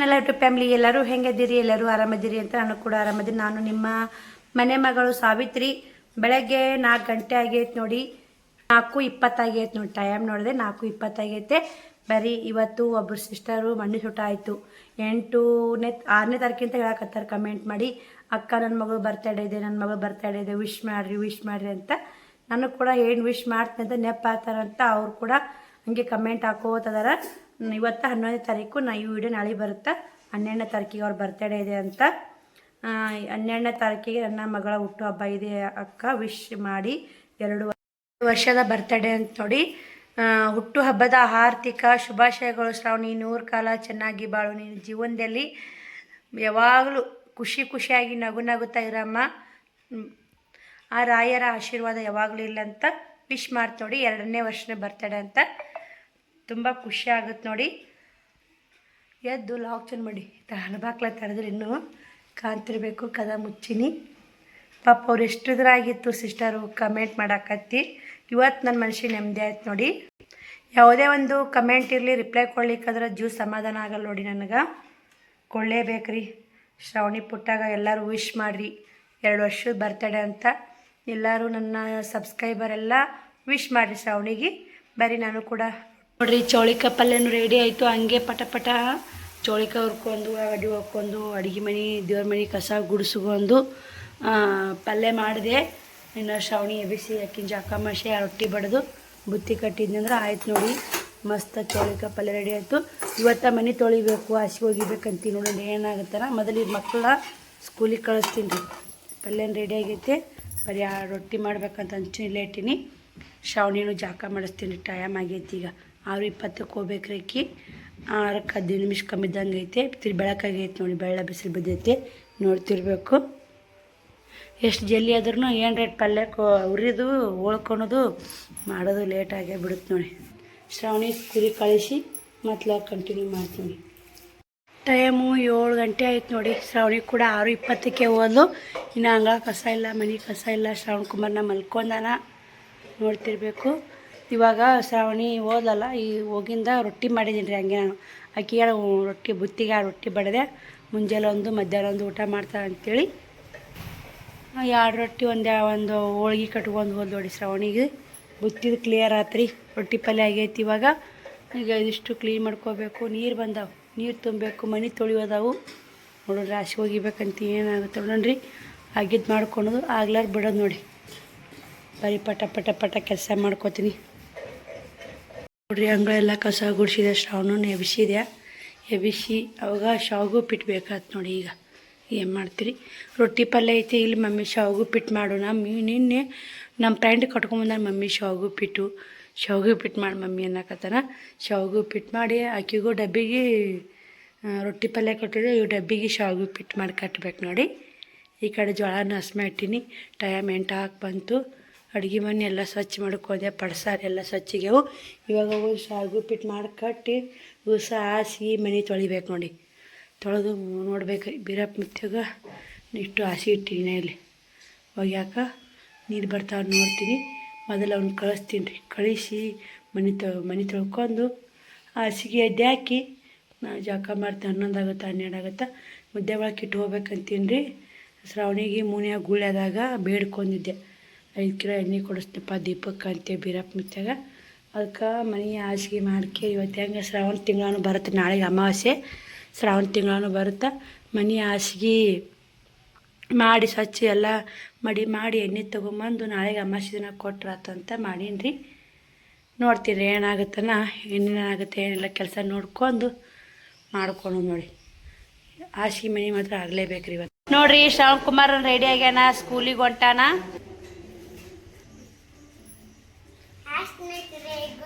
ಎಲ್ಲ YouTube family ಎಲ್ಲರೂ ಹೆಂಗಿದ್ದೀರಿ, ಎಲ್ಲರೂ ಆರಾಮದಿರಿ ಅಂತ ನಾನು ಕೂಡ ಆರಾಮದಿರಿ. ನಾನು ನಿಮ್ಮ ಮನೆ ಮಗಳು ಸಾವಿತ್ರಿ. ಬೆಳಗ್ಗೆ 4 ಗಂಟೆ ಆಗೈತೆ ನೋಡಿ, 4:20 ಆಗೈತೆ ನೋಡಿ. ಟೈಮ್ ನೋಡಿದೆ 4:20 ಆಗೈತೆ. ಬರೀ ಇವತ್ತು ಒಬ್ಬರು ಸಿಸ್ಟರು ಮಣ್ಣು ಸುಟ ಆಯಿತು. 6ನೇ ತಾರೀಕಿಂತ ಹೇಳಕತ್ತಾರೆ ಕಮೆಂಟ್ ಮಾಡಿ, ಅಕ್ಕ ನನ್ನ ಮಗಳು ಬರ್ತಡೇ ಇದೆ, ನನ್ನ ಮಗಳು ಬರ್ತಡೇ ಇದೆ, ವಿಶ್ ಮಾಡಿರಿ ಅಂತ. ನನಗೆ ಕೂಡ ಏನು ವಿಶ್ ಮಾಡ್ತೀನಿ ಅಂತ ನೆನಪಾಗ್ತಾರಂತ ಅವ್ರು ಕೂಡ ಹಂಗೆ ಕಮೆಂಟ್ ಹಾಕೋತದಾರ. ಇವತ್ತು 11ನೇ ತಾರೀಕು, ಈ ವಿಡಿಯೋ ನಾಳೆ ಬರುತ್ತೆ. 12ನೇ ತಾರೀಕಿಗೆ ಅವ್ರ ಬರ್ತಡೇ ಇದೆ ಅಂತ. 12ನೇ ತಾರೀಕಿಗೆ ನನ್ನ ಮಗಳ ಹುಟ್ಟುಹಬ್ಬ ಇದೆ ಅಕ್ಕ, ವಿಶ್ ಮಾಡಿ. 2 ವರ್ಷದ ಬರ್ತಡೇ ಅಂತ ನೋಡಿ. ಹುಟ್ಟುಹಬ್ಬದ ಆರ್ಥಿಕ ಶುಭಾಶಯಗಳು ಶ್ರಾವಣಿ. 100 ಕಾಲ ಚೆನ್ನಾಗಿ ಬಾಳು, ನೀನು ಜೀವನದಲ್ಲಿ ಯಾವಾಗಲೂ ಖುಷಿಯಾಗಿ ನಗುತ್ತಾ ಇರಮ್ಮ. ಆ ರಾಯರ ಆಶೀರ್ವಾದ ಯಾವಾಗಲೂ ಇಲ್ಲ ಅಂತ ವಿಶ್ ಮಾಡ್ತು ನೋಡಿ. 2ನೇ ವರ್ಷದ ಬರ್ತಡೇ ಅಂತ. ತುಂಬ ಖುಷಿ ಆಗುತ್ತೆ ನೋಡಿ. ಎದ್ದು ಲಾಕ್ ಚಂದ ಮಾಡಿ ಹಲಬಾಕ್ಲ ತರದ್ರೆ ಇನ್ನೂ ಕಾಣ್ತಿರ್ಬೇಕು, ಕದ ಮುಚ್ಚಿನಿ. ಪಾಪ ಅವ್ರು ಎಷ್ಟು ಇದ್ರಾಗಿತ್ತು ಸಿಸ್ಟರು ಕಮೆಂಟ್ ಮಾಡಾಕತ್ತಿ. ಇವತ್ತು ನನ್ನ ಮನುಷ್ಯ ನೆಮ್ಮದಿ ಆಯ್ತು ನೋಡಿ. ಯಾವುದೇ ಒಂದು ಕಮೆಂಟ್ ಇರಲಿ ರಿಪ್ಲೈ ಕೊಡ್ಲಿಕ್ಕಾದ್ರೆ ಜೀವ ಸಮಾಧಾನ ಆಗಲ್ಲ ನೋಡಿ. ನನಗೆ ಕೊಡಲೇಬೇಕ್ರಿ. ಶ್ರಾವಣಿ ಪುಟ್ಟಾಗ ಎಲ್ಲರೂ ವಿಶ್ ಮಾಡಿರಿ, 2 ವರ್ಷದ ಬರ್ತಡೇ ಅಂತ. ಎಲ್ಲರೂ ನನ್ನ ಸಬ್ಸ್ಕ್ರೈಬರ್ ಎಲ್ಲ ವಿಶ್ ಮಾಡಿರಿ ಶ್ರಾವಣಿಗೆ. ಬರೀ ನಾನು ಕೂಡ ನೋಡಿರಿ. ಚೌಳಿಕಾಯಿ ಪಲ್ಯನೂ ರೆಡಿ ಆಯಿತು. ಹಂಗೆ ಪಟ ಚೌಳಿಕಾಯಿ ಹುರ್ಕೊಂಡು ಅಡಿ ಹೋಗ್ಕೊಂಡು ಅಡುಗೆ ಮನೆ ದೇವ್ರ ಮನೆ ಕಸ ಗುಡಿಸ್ಕೊಂಡು ಪಲ್ಯ ಮಾಡಿದೆ. ಇನ್ನು ಶ್ರಾವಣಿ ಎಬ್ಬಿಸಿ ಅಕ್ಕಿನ ಜಾಕ ಮಸಿ ರೊಟ್ಟಿ ಬಡಿದು ಬುತ್ತಿ ಕಟ್ಟಿದ್ನಂದ್ರೆ ಆಯ್ತು ನೋಡಿ. ಮಸ್ತ್ ಚೌಳಿಕಾಯಿ ಪಲ್ಯ ರೆಡಿ ಆಯಿತು. ಇವತ್ತು ಮನೆ ತೊಳಿಬೇಕು, ಹಸಿಗೆ ಹೋಗಿಬೇಕಂತೀವಿ ನೋಡಿ. ಏನಾಗುತ್ತಲ್ಲ ಮೊದಲು ಈ ಮಕ್ಕಳ ಸ್ಕೂಲಿಗೆ ಕಳಿಸ್ತೀನಿ ರೀ. ಪಲ್ಯನ ರೆಡಿ ಆಗೈತೆ. ಬರೀ ರೊಟ್ಟಿ ಮಾಡ್ಬೇಕಂತ ಹಂಚಿನಿ ಲೇಟಿನಿ. ಶ್ರಾವಣಿನೂ ಜಾಕ ಮಾಡಿಸ್ತೀನಿ. ಟೈಮ್ ಆಗೈತಿ. ಈಗ 6:20ಕ್ಕೆ ಹೋಗ್ಬೇಕ್ರಿ. ಅಕ್ಕಿ 6ಕ್ಕೆ 15 ನಿಮಿಷ ಕಮ್ಮಿದ್ದಂಗೆ ಐತೆ. ಬೆಳಕಾಗೈತೆ ನೋಡಿ, ಬೆಳ್ಳ ಬಿಸಿಲು ಬಿದ್ದೈತೆ ನೋಡ್ತಿರ್ಬೇಕು. ಎಷ್ಟು ಜಲ್ದಿ ಆದ್ರೂ ಏನು ರೇಟ್ ಪಲ್ಯಕ್ಕೆ ಉರಿದು ಉಳ್ಕೊಳೋದು ಮಾಡೋದು ಲೇಟಾಗೇ ಬಿಡುತ್ತೆ ನೋಡಿ. ಶ್ರಾವಣಿ ಸ್ಕೂಲಿಗೆ ಕಳಿಸಿ ಮತ್ತೆ ಕಂಟಿನ್ಯೂ ಮಾಡ್ತೀನಿ. ಟೈಮು 7 ಗಂಟೆ ಆಯ್ತು ನೋಡಿ. ಶ್ರಾವಣಿ ಕೂಡ 6:20ಕ್ಕೆ ಹೋದ್ಲು. ಇನ್ನು ಅಂಗಳ ಕಸ ಇಲ್ಲ, ಮನೆ ಕಸ ಇಲ್ಲ. ಶ್ರಾವಣ್ ಕುಮಾರ್ನ ಮಲ್ಕೊಂಡಾನ ನೋಡ್ತಿರ್ಬೇಕು. ಇವಾಗ ಶ್ರಾವಣಿ ಹೋದಲ್ಲ, ಈ ಹೋಗಿಂದ ರೊಟ್ಟಿ ಮಾಡಿದ್ದೀನಿ ರೀ. ಹಂಗೆ ನಾನು ಅಕ್ಕಿಗೆ ರೊಟ್ಟಿ ಬುತ್ತಿಗೆ ರೊಟ್ಟಿ ಬಡಿದೆ. ಮುಂಜಾನೆ ಒಂದು ಮಧ್ಯಾಹ್ನ ಒಂದು ಊಟ ಮಾಡ್ತಾರೆ ಅಂಥೇಳಿ 2 ರೊಟ್ಟಿ ಒಂದು ಹೋಳ್ಗೆ ಕಟ್ಕೊಂಡು ಹೋದ್ ನೋಡಿ. ಶ್ರಾವಣಿಗೆ ಬುತ್ತಿದು ಕ್ಲಿಯರ್ ಆತ್ರಿ. ರೊಟ್ಟಿ ಪಲ್ಯ ಆಗೈತಿ. ಈಗ ಇದಿಷ್ಟು ಕ್ಲೀನ್ ಮಾಡ್ಕೋಬೇಕು. ನೀರು ಬಂದಾವೆ, ನೀರು ತುಂಬಬೇಕು, ಮನೆ ತೊಳಿಯೋದಾವು ನೋಡ್ರಿ. ರಾಶಿ ಹೋಗಿಬೇಕಂತ ಏನಾಗುತ್ತೆ ನೋಡ್ರಿ. ಆಗಿದ್ದು ಮಾಡ್ಕೊಳೋದು ಆಗ್ಲಾರ ಬಿಡೋದು ನೋಡಿ. ಬರೀ ಪಟ ಕೆಲಸ ಮಾಡ್ಕೋತೀನಿ ನೋಡ್ರಿ. ಅಂಗಳೆಲ್ಲ ಕಸ ಗುಡಿಸಿದೆ. ಶ್ರಾವಣನ ಎಬ್ಬಿಸಿ ಅವಾಗ ಶಾವಿಗೆ ಪಿಟ್ಟು ಬೇಕಾಯ್ತು ನೋಡಿ. ಈಗ ಏನು ಮಾಡ್ತೀರಿ, ರೊಟ್ಟಿ ಪಲ್ಯ ಐತಿ. ಇಲ್ಲಿ ಮಮ್ಮಿ ಶಾವಿಗೆ ಪಿಟ್ಟು ಮಾಡು. ನಿನ್ನೆ ನಮ್ಮ ಫ್ರೆಂಡ್ ಕಟ್ಕೊಂಬಂದ ಮಮ್ಮಿ ಶಾವಿಗೆ ಪಿಟ್ಟು ಮಾಡಿ ಮಮ್ಮಿ ಅನ್ನಕತ್ತಾನ. ಶಾವಿಗೆ ಪಿಟ್ಟು ಮಾಡಿ ಆಕಿಗೂ ಡಬ್ಬಿಗೆ ರೊಟ್ಟಿ ಪಲ್ಯ ಕಟ್ಟಿದ್ರೆ ಇವು ಡಬ್ಬಿಗೆ ಶಾವಿಗೆ ಪಿಟ್ಟು ಮಾಡಿ ಕಟ್ಟಬೇಕು ನೋಡಿ. ಈ ಕಡೆ ಜೋಳನ ಹಸ್ಮ ಇಟ್ಟೀನಿ. ಟೈಮ್ 8 ಬಂತು. ಅಡುಗೆ ಮನೆ ಎಲ್ಲ ಸ್ವಚ್ಛ ಮಾಡ್ಕೋದೆ. ಪಡ್ಸಾರ ಎಲ್ಲ ಸ್ವಚ್ಛಿಗೆವು. ಇವಾಗ ಶಾವಿಗೆ ಪಿಟ್ಟು ಮಾಡಿ ಕಟ್ಟಿ ಉಸ ಹಾಸಿ ಮನೆ ತೊಳಿಬೇಕು ನೋಡಿ. ತೊಳೆದು ನೋಡ್ಬೇಕು. ಬೀರಪ್ಪ ಮಿತ್ಯಾಗ ಇಷ್ಟು ಹಾಸಿ ಇಟ್ಟಿನಿ. ಇಲ್ಲಿ ಒಗ್ಯಾಕ ನೀರು ಬರ್ತಾವೆ ನೋಡ್ತೀನಿ. ಮೊದಲು ಅವ್ನು ಕಳಿಸ್ತೀನಿ ರೀ. ಕಳಿಸಿ ಮನೆ ತೊಳ್ಕೊಂಡು ಹಾಸಿಗೆ ಎದ್ದೆ ಹಾಕಿ ನಾನು ಜಾಕ ಮಾಡ್ತೀನಿ. 11 ಆಗುತ್ತೆ, 12 ಆಗುತ್ತೆ. ಮುದ್ದೆ ಒಳಗೆ ಇಟ್ಟು ಹೋಗ್ಬೇಕಂತೀನಿ ರೀ. ಶ್ರಾವಣಿಗೆ ಮೂನ್ಯಾಗ ಗುಳ್ಯದಾಗ ಬೇಡ್ಕೊಂಡಿದ್ದೆ 5 ಕಿಲೋ ಎಣ್ಣೆ ಕೊಡಿಸ್ತೀನಪ್ಪ ದೀಪಕ್ಕೆ ಅಂತೇಳಿ ಬೀರಪ್ಪ ಮಿತ್ಯಾಗ. ಅದಕ್ಕೆ ಮನೆ ಹಾಸಿಗೆ ಮಾಡ್ಕೆ ಇವತ್ತು ಹೆಂಗೆ ಶ್ರಾವಣ ತಿಂಗಳೂ ಬರುತ್ತೆ. ನಾಳೆಗೆ ಅಮಾವಾಸ್ಯೆ, ಶ್ರಾವಣ ತಿಂಗಳೂ ಬರುತ್ತೆ. ಮನೆ ಹಾಸಿಗೆ ಮಾಡಿ ಸ್ವಚ್ಛ ಎಲ್ಲ ಮಾಡಿ ಎಣ್ಣೆ ತೊಗೊಂಬಂದು ನಾಳೆಗೆ ಅಮಾವಾಸ್ಯೆ ದಿನ ಕೊಟ್ರಾತಂತ ಮಾಡೀನಿ ರೀ. ನೋಡ್ತೀನಿ ರೀ ಏನಾಗುತ್ತನ, ಏನೇನಾಗುತ್ತೆ ಏನೆಲ್ಲ ಕೆಲಸ ನೋಡ್ಕೊಂಡು ಮಾಡ್ಕೊಂಡು ನೋಡಿ. ಹಾಸಿಗೆ ಮನೆ ಮಾತ್ರ ಆಗಲೇಬೇಕು ರೀ ಇವತ್ತು ನೋಡಿರಿ. ಶ್ರಾವಣ್ ಕುಮಾರ್ ರೆಡಿ ಆಗ್ಯಾನ, ಸ್ಕೂಲಿಗೆ ಹೊಂಟಾನ.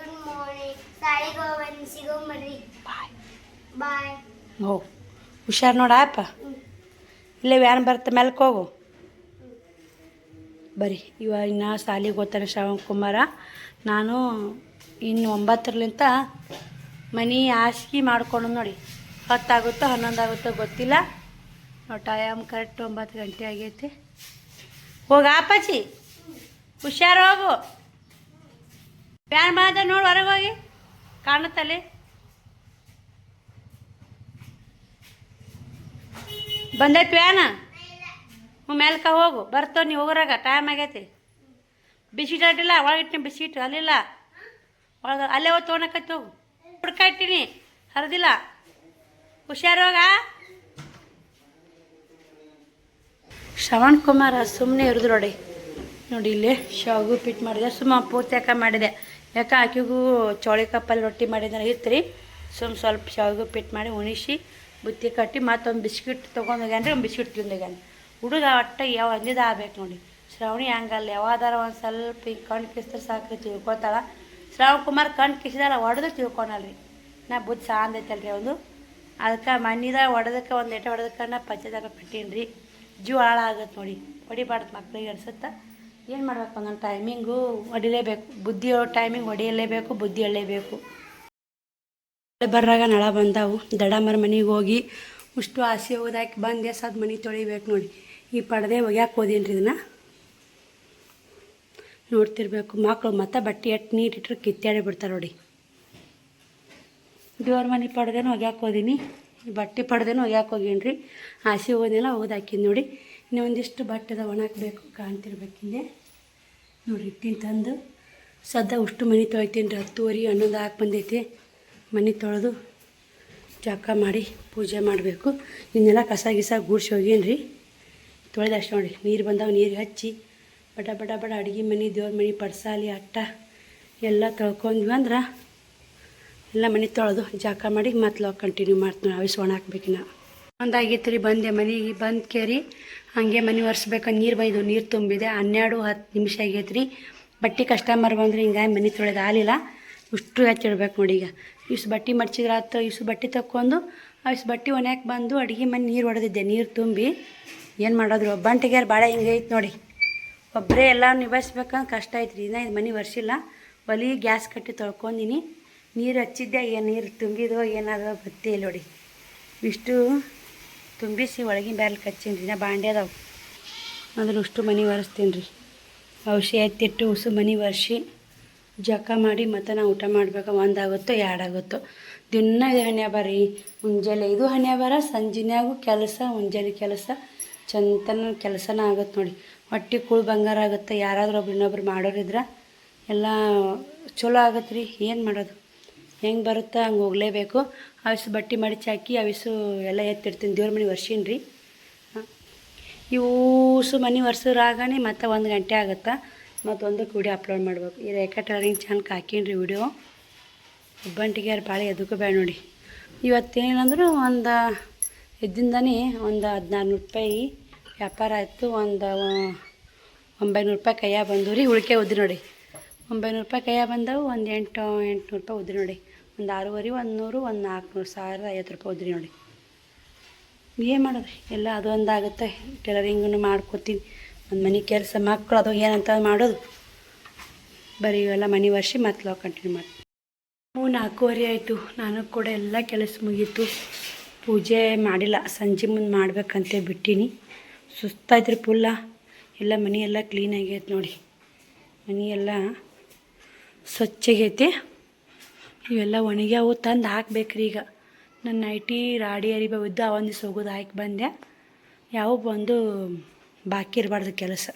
ಹೋ ಹುಷಾರು ನೋಡಪ್ಪ. ಇಲ್ಲೇ ವ್ಯಾನ್ ಬರುತ್ತೆ, ಮೆಲ್ಕ್ ಹೋಗು. ಬರೀ ಇನ್ನು ಶಾಲಿಗೆ ಹೋಗ್ತಾನೆ ಶ್ರಾವಣ್ ಕುಮಾರ. ನಾನು ಇನ್ನು 9ರಿಂದ ಮನೆ ಹಾಸಿಗೆ ಮಾಡ್ಕೊಂಡು ನೋಡಿ. 10 ಆಗುತ್ತೋ 11 ಆಗುತ್ತೋ ಗೊತ್ತಿಲ್ಲ. ಟೈಮ್ ಕರೆಕ್ಟ್ 9 ಗಂಟೆ ಆಗೈತಿ. ಹೋಗ ಅಪ್ಪಾಜಿ, ಹುಷಾರು ಹೋಗು. ವ್ಯಾನ್ ಬಂದ ನೋಡಿ, ಹೊರಗೆ ಹೋಗಿ ಕಾಣುತ್ತಲ್ಲಿ. ಬಂದೈತಿ ವ್ಯಾನ ಮೇಲ್ಕ ಹೋಗು ಬರ್ತವ ನೀವು ಹೋಗೋರಾಗ ಟೈಮ್ ಆಗೈತಿ ಬಿಸಿಟ್ ಅಡ್ಡಿಲ್ಲ ಒಳಗಿಟ್ಟಿನಿ ಬಿಸಿಟ್ ಅಲ್ಲಿಲ್ಲ ಒಳಗೆ ಅಲ್ಲೇ ಹೋಗಿ ತೊಗೊಳಕತ್ತಿ ಹೋಗು ಹುಡ್ಕ ಇಟ್ಟಿನಿ ಹರಿದಿಲ್ಲ ಹುಷಾರೋಗ ಶ್ರವಣ್ ಕುಮಾರ ಸುಮ್ಮನೆ ಇರೋದು ನೋಡಿ ಇಲ್ಲಿ ಶಾವಿಗೆ ಪಿಟ್ ಮಾಡಿದೆ ಸುಮ್ಮ ಪೂರ್ತಿ ಯಾಕೆ ಮಾಡಿದೆ ಯಾಕೆ ಆಕಿಗೂ ಚೌಳಿ ಕಪ್ಪಲ್ಲಿ ರೊಟ್ಟಿ ಮಾಡಿದ್ರೆ ಇತ್ತು ರೀ ಸ್ವಲ್ಪ ಶಾವಿಗೆ ಪಿಟ್ ಮಾಡಿ ಉಣಿಸಿ ಬುತ್ತಿ ಕಟ್ಟಿ ಮತ್ತೊಂದು ಬಿಸ್ಕಿಟ್ ತೊಗೊಂಡೋಗ್ಯಾನ್ರಿ ಒಂದು ಬಿಸ್ಕಿಟ್ ತಿಂದೋಗ್ಯಾನ ಹುಡುಗ ಒಟ್ಟು ಯಾವ ಅಂದಿದ್ದು ಆಗ್ಬೇಕು ನೋಡಿ ಶ್ರಾವಣಿ ಹಂಗಲ್ಲ ಯಾವಾದಾರ ಒಂದು ಸ್ವಲ್ಪ ಹಿಂಗೆ ಕಣ್ಣು ಕಿಸಿದ್ರೆ ಸಾಕು ತಿಳ್ಕೊತಾಳ ಶ್ರಾವಣ್ ಕುಮಾರ್ ಕಣ್ಣು ಕಿಸಿದಾರ ಹೊಡೆದು ತಿಳ್ಕೊಳಲ್ರಿ ನಾ ಬುದ್ಧಿ ಸಾಂದೈತಲ್ರಿ ಒಂದು ಅದಕ್ಕೆ ಮಣ್ಣಿದಾಗ ಹೊಡೆದಕ್ಕೆ ಒಂದು ಎಟೆ ಹೊಡೆದಕ್ಕೆ ನಾ ಪಚ್ಚದಾಗ ಬಿಟ್ಟೀನಿ ರೀ ಜೀವ ಹಾಳಾಗತ್ತೆ ನೋಡಿ ಹೊಡಿಬಾರ್ದು ಮಕ್ಳಿಗೆ ಅನ್ಸುತ್ತೆ ಏನು ಮಾಡ್ಬೇಕು ಒಂದೊಂದು ಟೈಮಿಂಗು ಹೊಡಿಲೇಬೇಕು ಬುದ್ಧಿ ಟೈಮಿಂಗ್ ಹೊಡಿಯಲೇಬೇಕು ಬುದ್ಧಿ ಹೇಳಲೇಬೇಕು ಬರ್ರಾಗ ನಳ ಬಂದಾವು ದಡಮರ ಮನೆಗೆ ಹೋಗಿ ಅಷ್ಟು ಆಸೆ ಹೋದಾಕಿ ಬಂದೆ ಸದ್ ಮನೆ ತೊಳಿಬೇಕು ನೋಡಿ ಈ ಪಡೆದೆ ಒಗ್ಯಾಕೆ ಹೋದೀನಿ ರೀ ಇದನ್ನು ನೋಡ್ತಿರ್ಬೇಕು ಮಕ್ಕಳು ಮತ್ತೆ ಬಟ್ಟೆ ಎಟ್ಟು ನೀರಿಟ್ರೆ ಕಿತ್ತಾಡಿ ಬಿಡ್ತಾರೆ ನೋಡಿ ದೇವ್ರ ಮನೆ ಪಡೆದೇನು ಒಗ್ಯಾಕೆ ಹೋದೀನಿ ಬಟ್ಟೆ ಪಡೆದೇನು ಒಗ್ಯಾಕೆ ಹೋಗೀನಿ ರೀ ಆಸೆ ಹೋದಿಲ್ಲ ಹೋದಾಕಿದ್ದು ನೋಡಿ ಇನ್ನೂ ಒಂದಿಷ್ಟು ಬಟ್ಟೆದ ಒಣಾಕಬೇಕು ಕಾಣ್ತಿರ್ಬೇಕಿಂದೆ ನೋಡಿ ಇಟ್ಟಿನ ತಂದು ಸದ್ದ ಉಷ್ಟು ಮನೆ ತೊಳಿತೀನಿ ರೀ 10:30 11 ಹಾಕಿ ಬಂದೈತಿ ಮನೆ ತೊಳೆದು ಜಾಕ ಮಾಡಿ ಪೂಜೆ ಮಾಡಬೇಕು ಇನ್ನೆಲ್ಲ ಕಸ ಗಿಸ ಗೂಡ್ಸಿ ಹೋಗೀನಿ ರೀ ತೊಳೆದಷ್ಟು ನೋಡಿ ನೀರು ಬಂದಾವ ನೀರು ಹಚ್ಚಿ ಬಡ ಬಡ ಬಡ ಅಡುಗೆ ಮನೆ ದೇವ್ರ ಮನೆ ಪಡ್ಸಾಲಿ ಅಟ್ಟ ಎಲ್ಲ ತೊಳ್ಕೊಂಡ್ವಿ ಅಂದ್ರೆ ಎಲ್ಲ ಮನೆ ತೊಳೆದು ಜಾಕ ಮಾಡಿ ಮತ್ತೆ ಕಂಟಿನ್ಯೂ ಮಾಡ್ತೀನಿ ಅವಿಸ್ ಒಣ ಹಾಕ್ಬೇಕಿನ ಒಂದಾಗೈತೆ ರೀ ಬಂದೆ ಮನೆಗೆ ಬಂದು ಕೇರಿ ಹಾಗೆ ಮನೆ ಒರೆಸ್ಬೇಕು ನೀರು ಬೈದು ನೀರು ತುಂಬಿದೆ 12-10 ನಿಮಿಷ ಆಗೈತೆ ರೀ ಬಟ್ಟೆ ಕಸ್ಟಮರ್ ಬಂದ್ರೆ ಹಿಂಗಾಗಿ ಮನೆ ತೊಳೆದು ಆಲಿಲ್ಲ ಇಷ್ಟು ಹಚ್ಚಿಡ್ಬೇಕು ನೋಡಿ ಈಗ ಇಷ್ಟು ಬಟ್ಟೆ ಮಡ್ಚಿದ್ರೆ ಆತು ಇಷ್ಟು ಬಟ್ಟೆ ತಕ್ಕೊಂಡು ಇಷ್ಟು ಬಟ್ಟೆ ಒಣಕ್ಕೆ ಬಂದು ಅಡುಗೆ ಮನೆ ನೀರು ಹೊಡೆದಿದ್ದೆ ನೀರು ತುಂಬಿ ಏನು ಮಾಡೋದ್ರು ಒಬ್ಬಂಟಿಗೆ ಭಾಳ ಹಿಂಗೈತೆ ನೋಡಿ ಒಬ್ಬರೇ ಎಲ್ಲ ನಿಭಾಯಿಸ್ಬೇಕಂದ್ರೆ ಕಷ್ಟ ಐತೆ ರೀ ಇನ್ನೂ ಇದು ಮನೆ ಒರೆಸಿಲ್ಲ ಒಲಿ ಗ್ಯಾಸ್ ಕಟ್ಟಿ ತೊಳ್ಕೊಂಡಿನಿ ನೀರು ಹಚ್ಚಿದ್ದೆ ಏನು ನೀರು ತುಂಬಿದೋ ಏನಾದರೂ ಗೊತ್ತೇ ಇಲ್ಲ ನೋಡಿ ಇಷ್ಟು ತುಂಬಿಸಿ ಒಳಗಿನ ಬ್ಯಾರ್ಲ್ ಕಚ್ಚೀನಿ ರೀ ನಾ ಬಾಂಡೆ ಅದಾವೆ ಅಂದ್ರೆ ಅಷ್ಟು ಮನೆ ಒರೆಸ್ತೀನಿ ರೀ ಔಷಧಿ ಎತ್ತಿಟ್ಟು ಉಸು ಮನೆ ಒರೆಸಿ ಜಕ ಮಾಡಿ ಮತ್ತು ನಾವು ಊಟ ಮಾಡ್ಬೇಕು 1 ಆಗುತ್ತೋ 2 ಆಗುತ್ತೋ ದಿನ ಇದು ಹಣೆ ಬರೀ ಮುಂಜಾನೆ ಇದು ಹಣೆ ಬರ ಸಂಜೆನಾಗೂ ಕೆಲಸ ಮುಂಜಾನೆ ಕೆಲಸ ಚಂತನ ಕೆಲಸನ ಆಗುತ್ತೆ ನೋಡಿ ಹೊಟ್ಟೆ ಕೂಳು ಬಂಗಾರ ಆಗುತ್ತೆ ಯಾರಾದರೂ ಒಬ್ರು ಇನ್ನೊಬ್ರು ಮಾಡೋರಿದ್ರೆ ಎಲ್ಲ ಚಲೋ ಆಗುತ್ತೆ ರೀ ಏನು ಮಾಡೋದು ಹೆಂಗೆ ಬರುತ್ತಾ ಹಂಗೆ ಹೋಗಲೇಬೇಕು ಅವಿಸು ಬಟ್ಟೆ ಮಡಿಚಿ ಹಾಕಿ ಅವಿಸು ಎಲ್ಲ ಎತ್ತಿಡ್ತೀನಿ ದೇವ್ರ ಮನೆ ಒರ್ಸೀನಿ ರೀ ಇವೂಸು ಮನೆ ಒರ್ಸೋರಾಗನೇ ಮತ್ತು 1 ಗಂಟೆ ಆಗುತ್ತಾ ಮತ್ತು ಒಂದಕ್ಕೆ ವಿಡಿಯೋ ಅಪ್ಲೋಡ್ ಮಾಡ್ಬೇಕು ಈ ರೇಖಾ ಟೈಲರಿಂಗ್ ಚಾನಲ್ ಹಾಕೀನಿ ರೀ ವಿಡಿಯೋ ಒಬ್ಬಂಟಿಗೆ ಯಾರು ಭಾಳ ಎದಕ್ಕೂ ಬೇಡ ನೋಡಿ ಇವತ್ತೇನಂದ್ರೆ ಒಂದು ಇದ್ದಿಂದನೇ ಒಂದು 1400 ರೂಪಾಯಿ ವ್ಯಾಪಾರ ಆಯಿತು ಒಂದು 900 ರೂಪಾಯಿ ಕೈಯಾಗ ಬಂದು ರೀ ಉಳಿಕೆ ಉದ್ರಿ ನೋಡಿ 900 ರೂಪಾಯಿ ಕೈಯಾಗ ಬಂದವು ಒಂದು 800 ರೂಪಾಯಿ ಉದ್ರಿ ನೋಡಿ ಒಂದು 650 100 ಒಂದು 400 1050 ರೂಪಾಯಿ ಉದ್ರಿ ನೋಡಿ ಏನು ಮಾಡೋದ್ರಿ ಎಲ್ಲ ಅದೊಂದು ಆಗುತ್ತೆ ಟೈಲರಿಂಗನ್ನು ಮಾಡ್ಕೊತೀನಿ ಒಂದು ಮನೆ ಕೆಲಸ ಮಕ್ಕಳು ಅದು ಏನಂತ ಮಾಡೋದು ಬರೀ ಇವೆಲ್ಲ ಮನೆ ವರ್ಷಿ ಮತ್ತೆ ಕಂಟಿನ್ಯೂ ಮಾಡಿ 4:15 ಆಯಿತು ನಾನು ಕೂಡ ಎಲ್ಲ ಕೆಲಸ ಮುಗೀತು ಪೂಜೆ ಮಾಡಿಲ್ಲ ಸಂಜೆ ಮುಂದೆ ಮಾಡ್ಬೇಕಂತ ಬಿಟ್ಟೀನಿ ಸುಸ್ತಾಯ್ತು ರೀ ಫುಲ್ಲ ಎಲ್ಲ ಮನೆಯೆಲ್ಲ ಕ್ಲೀನ್ ಆಗೈತೆ ನೋಡಿ ಮನೆಯೆಲ್ಲ ಸ್ವಚ್ಛಗೈತೆ ಇವೆಲ್ಲ ಒಣಗ್ಯಾವು ತಂದು ಹಾಕ್ಬೇಕ್ರಿ ಈಗ ನನ್ನ ನೈಟಿ ರಾಡಿ ಅರಿಬ ಇದ್ದು ಒಂದು ದಿವ್ಸ ಹೋಗೋದು ಹಾಕಿ ಬಂದೆ ಯಾವ ಬಂದು ಬಾಕಿ ಇರಬಾರ್ದು ಕೆಲಸ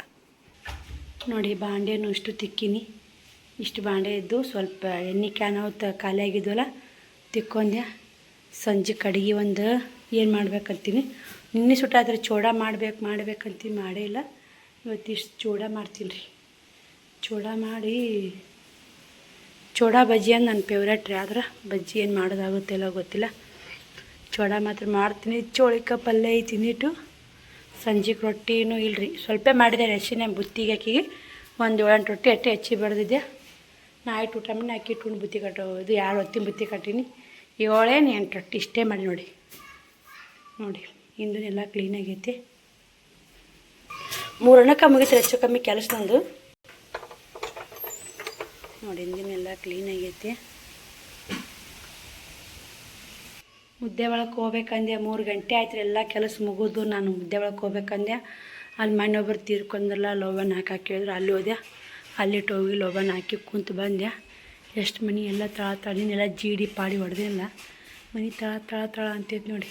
ನೋಡಿ ಬಾಂಡೆನೂ ಇಷ್ಟು ತಿಕ್ಕಿನಿ ಇಷ್ಟು ಬಾಂಡೆ ಇದ್ದು ಸ್ವಲ್ಪ ಎಣ್ಣೆ ಕ್ಯಾನ್ ಖಾಲಿ ಆಗಿದ್ವಲ್ಲ ತಿಕ್ಕೊಂಡೆ ಸಂಜೆ ಕಡೆಗೆ ಒಂದು ಏನು ಮಾಡ್ಬೇಕಂತೀನಿ ನಿನ್ನೆ ಸುಟ್ಟಾದ್ರೆ ಚೂಡ ಮಾಡ್ಬೇಕಂತೀನಿ ಮಾಡೇ ಇಲ್ಲ ಇವತ್ತಿಷ್ಟು ಚೂಡ ಮಾಡ್ತೀನಿ ರೀ ಚೂಡ ಮಾಡಿ ಚೂಡ ಬಜ್ಜಿ ಅಂತ ನನ್ನ ಫೇವ್ರೇಟ್ ರೀ ಆದ್ರೆ ಬಜ್ಜಿ ಏನು ಮಾಡೋದಾಗುತ್ತಿಲ್ಲ ಗೊತ್ತಿಲ್ಲ ಚೂಡ ಮಾತ್ರ ಮಾಡ್ತೀನಿ ಚೋಳಿಕ ಪಲ್ಯ ಐತಿನಿಟ್ಟು ಸಂಜೆಗೆ ರೊಟ್ಟಿನೂ ಇಲ್ಲರಿ ಸ್ವಲ್ಪ ಮಾಡಿದೆ ರೆಸಿನ ಬುತ್ತಿಗೆ ಹಾಕಿಗೆ ಒಂದು 7-8 ರೊಟ್ಟಿ ಅಟ್ಟೆ ಹೆಚ್ಚಿ ಬೆಳೆದಿದ್ದೆ ನಾಯ್ತು ಊಟ ಮಾಡಿ ಅಕ್ಕಿ ಇಟ್ಟು ಬುತ್ತಿ ಕಟ್ಟೋ ಇದು 2 ಹೊತ್ತಿನ ಬುತ್ತಿ ಕಟ್ಟೀನಿ 7-8 ರೊಟ್ಟಿ ಇಷ್ಟೇ ಮಾಡಿ ನೋಡಿ ಹಿಂದೂನೆಲ್ಲ ಕ್ಲೀನಾಗೈತಿ 3 ಅಣ್ಣಕ್ಕೆ ಮುಗಿತು ಹೆಚ್ಚು ಕಮ್ಮಿ ಕೆಲಸ ನಂದು ನೋಡಿ ಹಿಂದಿನೆಲ್ಲ ಕ್ಲೀನಾಗೈತಿ ಮುದ್ದೆ ಒಳಕ್ಕೆ ಹೋಗ್ಬೇಕಂದೆ 3 ಗಂಟೆ ಆಯ್ತು ಎಲ್ಲ ಕೆಲಸ ಮುಗಿದು ನಾನು ಮುದ್ದೆ ಒಳಕ್ಕೆ ಹೋಗ್ಬೇಕಂದೆ ಅಲ್ಲಿ ಮಣ್ಣೊಬ್ಬರು ತೀರ್ಕೊಂಡ್ರಲ್ಲ ಲೋಬನ್ ಹಾಕಿದ್ರು ಅಲ್ಲಿ ಹೋದೆ ಅಲ್ಲಿ ಹೋಗಿ ಲೋಬನ್ ಹಾಕಿ ಕುಂತು ಬಂದೆ ಎಷ್ಟು ಮನೆ ಎಲ್ಲ ತಳೀನೆಲ್ಲ ಜೀಡಿ ಪಾಡಿ ಹೊಡೆದಿಲ್ಲ ಮನೆ ತಳ ಅಂತೈತೆ ನೋಡಿ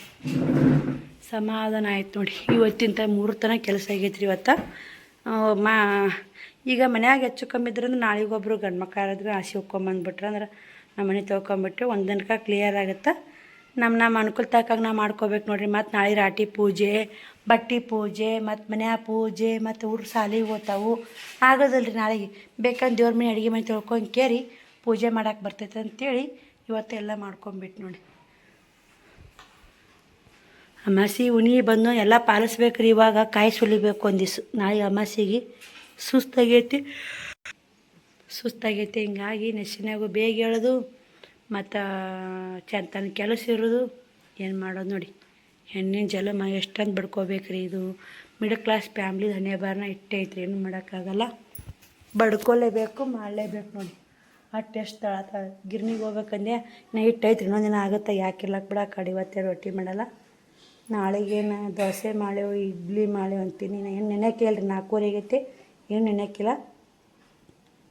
ಸಮಾಧಾನ ಆಯ್ತು ನೋಡಿ. ಇವತ್ತಿಂತ 3 ತನಕ ಕೆಲಸ ಆಗೈತ್ರಿ ಇವತ್ತು. ಮಾ ಈಗ ಮನ್ಯಾಗ ಹೆಚ್ಚು ಕಮ್ಮಿ ಇದ್ರಂದ್ರೆ ನಾಳೆಗೊಬ್ಬರು ಗಂಡು ಮಕ್ಳು ಯಾರಾದ್ರೂ ಹಸಿ ಹೋಗ್ಕೊಂಬಂದ್ಬಿಟ್ರೆ ಅಂದ್ರೆ ನಮ್ಮ ಮನೆ ತೊಳ್ಕೊಂಬಿಟ್ರೆ ಒಂದು ದಿನಕ್ಕೆ ಕ್ಲಿಯರ್ ಆಗುತ್ತೆ. ನಮ್ಮ ಅನುಕೂಲ ತಕ್ಕಾಗ ನಾವು ಮಾಡ್ಕೋಬೇಕು ನೋಡಿರಿ. ಮತ್ತು ನಾಳೆ ರಾಟಿ ಪೂಜೆ, ಬಟ್ಟೆ ಪೂಜೆ, ಮತ್ತು ಮನ್ಯಾಗ ಪೂಜೆ, ಮತ್ತು ಊರು ಸಾಲಿಗೆ ಹೋಗ್ತಾವು. ಆಗೋದಲ್ಲ ರೀ ನಾಳೆಗೆ. ಬೇಕಂದ್ರೆ ದೇವ್ರ ಮನೆ ಅಡುಗೆ ಮನೆ ತೊಳ್ಕೊಂಡು ಕೇರಿ ಪೂಜೆ ಮಾಡೋಕೆ ಬರ್ತೈತೆ ಅಂತೇಳಿ ಇವತ್ತೆಲ್ಲ ಮಾಡ್ಕೊಂಬಿಟ್ಟು ನೋಡಿ. ಅಮಾಸೆ ಉಣಿ ಬಂದು ಎಲ್ಲ ಪಾಲಿಸ್ಬೇಕು ರೀ. ಇವಾಗ ಕಾಯಿ ಸುಲಿಬೇಕು ಒಂದಿವ್ಸ. ನಾಳೆ ಅಮಾಸೆಗೆ ಸುಸ್ತಾಗೈತಿ. ಹಿಂಗಾಗಿ ನೆಸಿನಾಗೂ ಬೇಗ ಹೇಳೋದು ಮತ್ತು ಚಂತನ ಕೆಲಸ ಇರೋದು ಏನು ಮಾಡೋದು ನೋಡಿ. ಹೆಣ್ಣಿನ ಜಲಮ ಎಷ್ಟಂತ ಬಡ್ಕೋಬೇಕ್ರಿ. ಇದು ಮಿಡಲ್ ಕ್ಲಾಸ್ ಫ್ಯಾಮ್ಲಿದು ಹಣೆ ಬಾರನ ಇಟ್ಟೇ ಐತ್ರಿ. ಏನು ಮಾಡೋಕ್ಕಾಗಲ್ಲ, ಬಡ್ಕೊಲೇಬೇಕು, ಮಾಡಲೇಬೇಕು ನೋಡಿ. ಅಟ್ಟು ಎಷ್ಟು ತಳ ಗಿರ್ನಿಗೆ ಹೋಗ್ಬೇಕಂದೆ ನೈಟ್ ಐತ್ರಿ. ಇನ್ನೊಂದು ದಿನ ಆಗುತ್ತೆ, ಯಾಕಿರ್ಲಕ್ಕೆ ಬಿಡಕ್ಕೆ. ಇವತ್ತೇ ರೊಟ್ಟಿ ಮಾಡಲ್ಲ. ನಾಳೆಗೇನು ದೋಸೆ ಮಾಡೇವು, ಇಡ್ಲಿ ಮಾಡೇವು ಅಂತೀನಿ. ಏನು ನೆನೆಕಿಲ್ಲ ರೀ. 4:30 ಆಗೈತೆ, ಏನು ನೆನೆಕಿಲ್ಲ.